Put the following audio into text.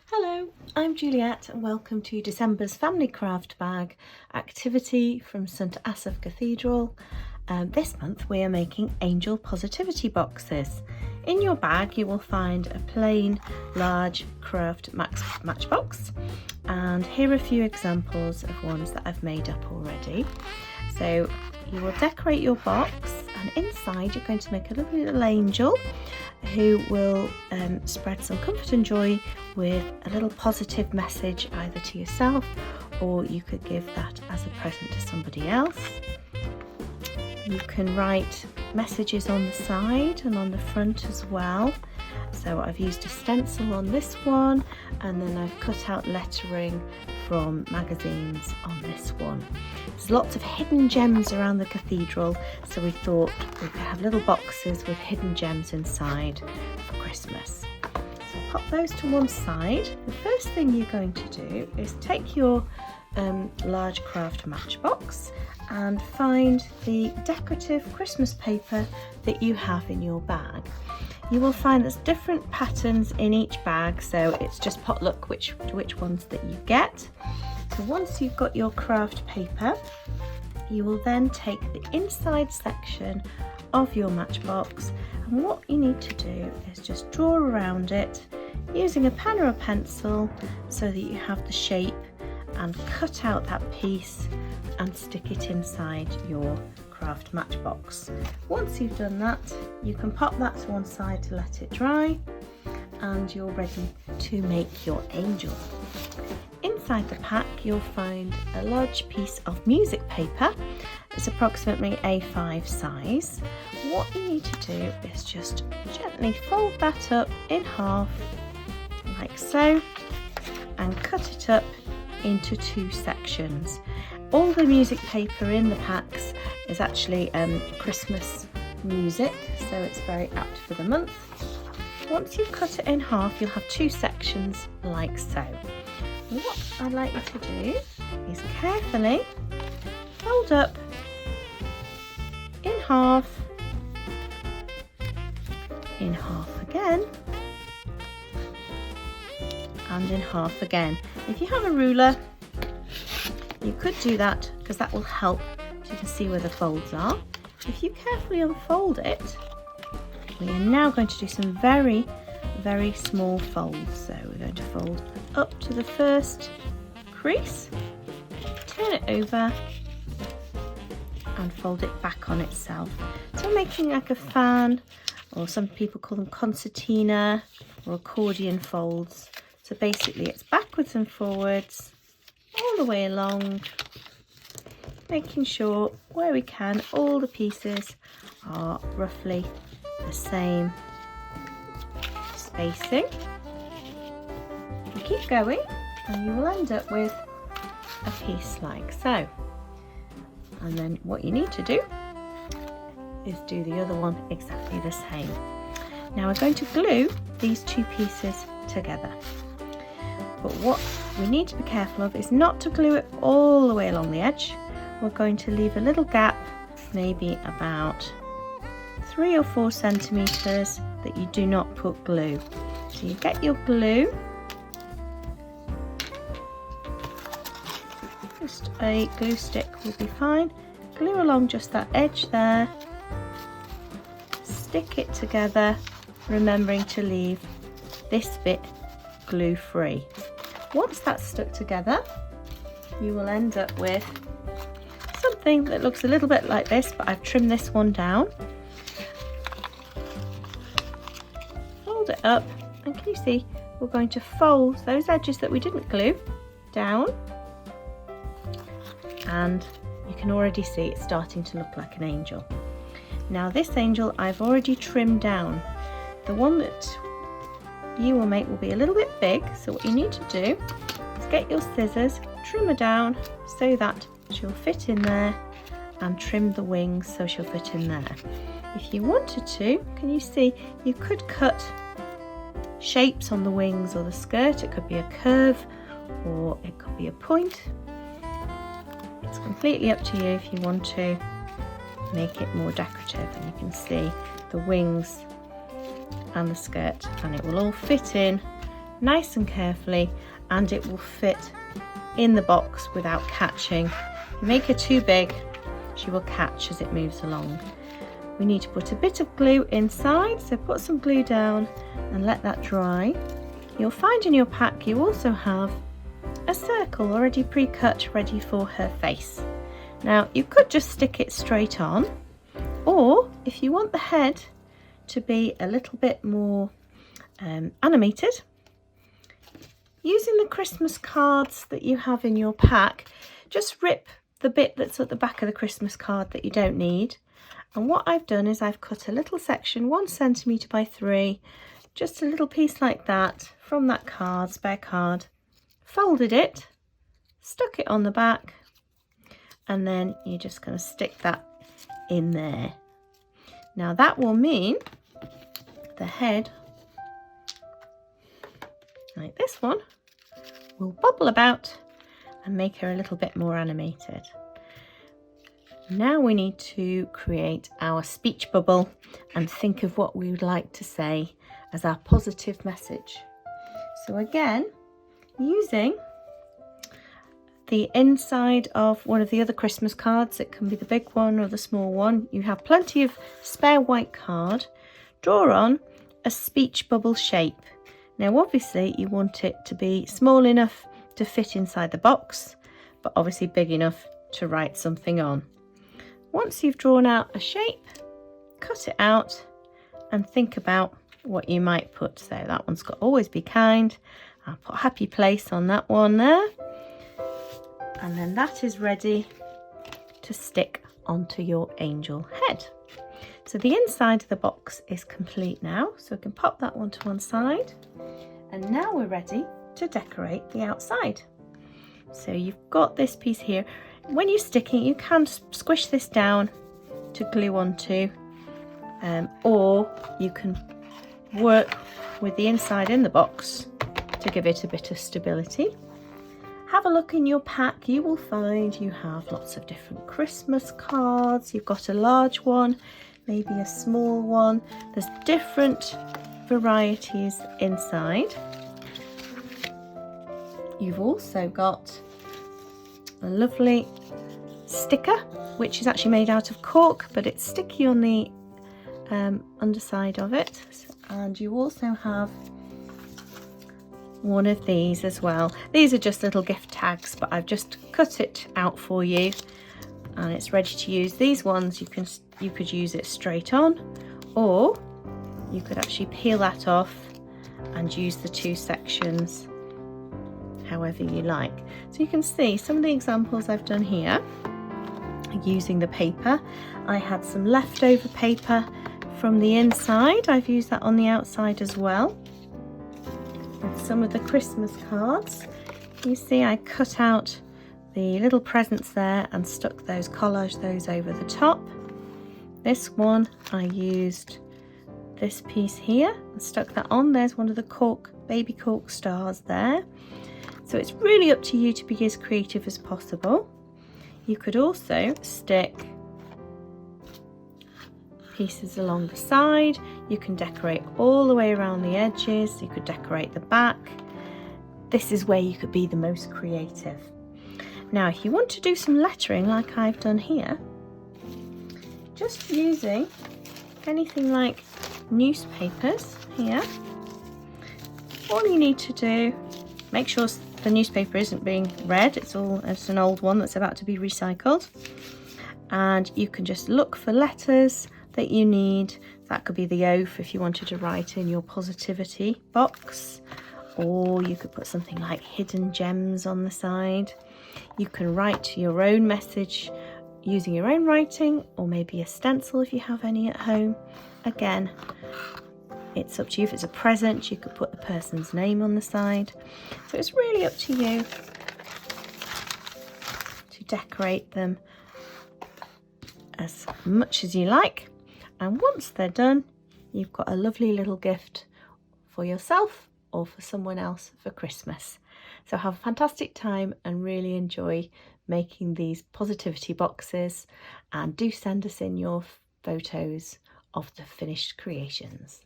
Hello, I'm Juliet and welcome to December's Family Craft Bag activity from St Asaph Cathedral. This month we are making angel positivity boxes. In your bag you will find a plain large craft matchbox, and here are a few examples of ones that I've made up already. So you will decorate your box, and inside you're going to make a little angel who will spread some comfort and joy with a little positive message either to yourself, or you could give that as a present to somebody else. You can write messages on the side and on the front as well. So I've used a stencil on this one, and then I've cut out lettering from magazines on this one. There's lots of hidden gems around the cathedral, so we thought we could have little boxes with hidden gems inside for Christmas. So pop those to one side. The first thing you're going to do is take your large craft matchbox and find the decorative Christmas paper that you have in your bag. You will find there's different patterns in each bag, so it's just potluck which ones that you get. So once you've got your craft paper, you will then take the inside section of your matchbox, and what you need to do is just draw around it using a pen or a pencil so that you have the shape, and cut out that piece and stick it inside your craft matchbox. Once you've done that, you can pop that to one side to let it dry, and you're ready to make your angel. Inside the pack you'll find a large piece of music paper. It's approximately A5 size. What you need to do is just gently fold that up in half like so, and cut it up into two sections. All the music paper in the packs is actually Christmas music, so it's very apt for the month. Once you've cut it in half, you'll have two sections like so. What I'd like you to do is carefully fold up in half again, and in half again. If you have a ruler, you could do that because that will help so you can see where the folds are. If you carefully unfold it, we are now going to do some very small folds. So we're going to fold up to the first crease, turn it over and fold it back on itself. So making like a fan, or some people call them concertina or accordion folds. So basically it's backwards and forwards all the way along, making sure where we can all the pieces are roughly the same spacing. You keep going and you will end up with a piece like so. And then what you need to do is do the other one exactly the same. Now we're going to glue these two pieces together. But what we need to be careful of is not to glue it all the way along the edge. We're going to leave a little gap, maybe about 3 or 4 centimeters, that you do not put glue. So you get your glue, just a glue stick will be fine. Glue along just that edge there, stick it together, remembering to leave this bit glue free. Once that's stuck together, you will end up with something that looks a little bit like this, but I've trimmed this one down. Fold it up, and can you see we're going to fold those edges that we didn't glue down, and you can already see it's starting to look like an angel. Now this angel I've already trimmed down. The one that you will make will be a little bit big, so what you need to do is get your scissors, trim her down so that she'll fit in there, and trim the wings so she'll fit in there. If you wanted to, can you see, you could cut shapes on the wings or the skirt. It could be a curve or it could be a point. It's completely up to you if you want to make it more decorative, and you can see the wings and the skirt, and it will all fit in nice and carefully, and it will fit in the box without catching. If you make her too big, she will catch as it moves along. We need to put a bit of glue inside, so put some glue down and let that dry. You'll find in your pack you also have a circle already pre-cut, ready for her face. Now you could just stick it straight on, or if you want the head to be a little bit more animated, using the Christmas cards that you have in your pack, just rip the bit that's at the back of the Christmas card that you don't need. And what I've done is I've cut a little section, 1 centimetre by 3, just a little piece like that from that card, spare card, folded it, stuck it on the back, and then you're just going to stick that in there. Now that will mean the head, like this one, will bubble about and make her a little bit more animated. Now we need to create our speech bubble and think of what we would like to say as our positive message. So again, using the inside of one of the other Christmas cards, it can be the big one or the small one, you have plenty of spare white card, draw on a speech bubble shape. Now obviously you want it to be small enough to fit inside the box, but obviously big enough to write something on. Once you've drawn out a shape, cut it out and think about what you might put. So that one's got always be kind. I'll put happy place on that one there. And then that is ready to stick onto your angel head. So the inside of the box is complete now, so we can pop that one to one side. And now we're ready to decorate the outside. So you've got this piece here. When you're sticking, you can squish this down to glue onto, or you can work with the inside in the box to give it a bit of stability. Have a look in your pack. You will find you have lots of different Christmas cards. You've got a large one, maybe a small one. There's different varieties inside. You've also got a lovely sticker, which is actually made out of cork, but it's sticky on the underside of it. And you also have one of these as well. These are just little gift tags, but I've just cut it out for you and it's ready to use. These ones you could use it straight on, or you could actually peel that off and use the 2 sections however you like. So you can see some of the examples I've done here using the paper. I had some leftover paper from the inside. I've used that on the outside as well. With some of the Christmas cards, you see I cut out the little presents there and stuck those, collaged those over the top. This one I used this piece here and stuck that on. There's one of the cork, baby cork stars there. So it's really up to you to be as creative as possible. You could also stick pieces along the side. You can decorate all the way around the edges. You could decorate the back. This is where you could be the most creative. Now, if you want to do some lettering like I've done here, just using anything like newspapers here, all you need to do, make sure the newspaper isn't being read, it's an old one that's about to be recycled, and you can just look for letters that you need. That could be the oath if you wanted to write in your positivity box, or you could put something like hidden gems on the side. You can write your own message using your own writing, or maybe a stencil if you have any at home. Again, it's up to you. If it's a present, you could put the person's name on the side. So it's really up to you to decorate them as much as you like. And once they're done, you've got a lovely little gift for yourself or for someone else for Christmas. So have a fantastic time and really enjoy making these positivity boxes, and do send us in your photos of the finished creations.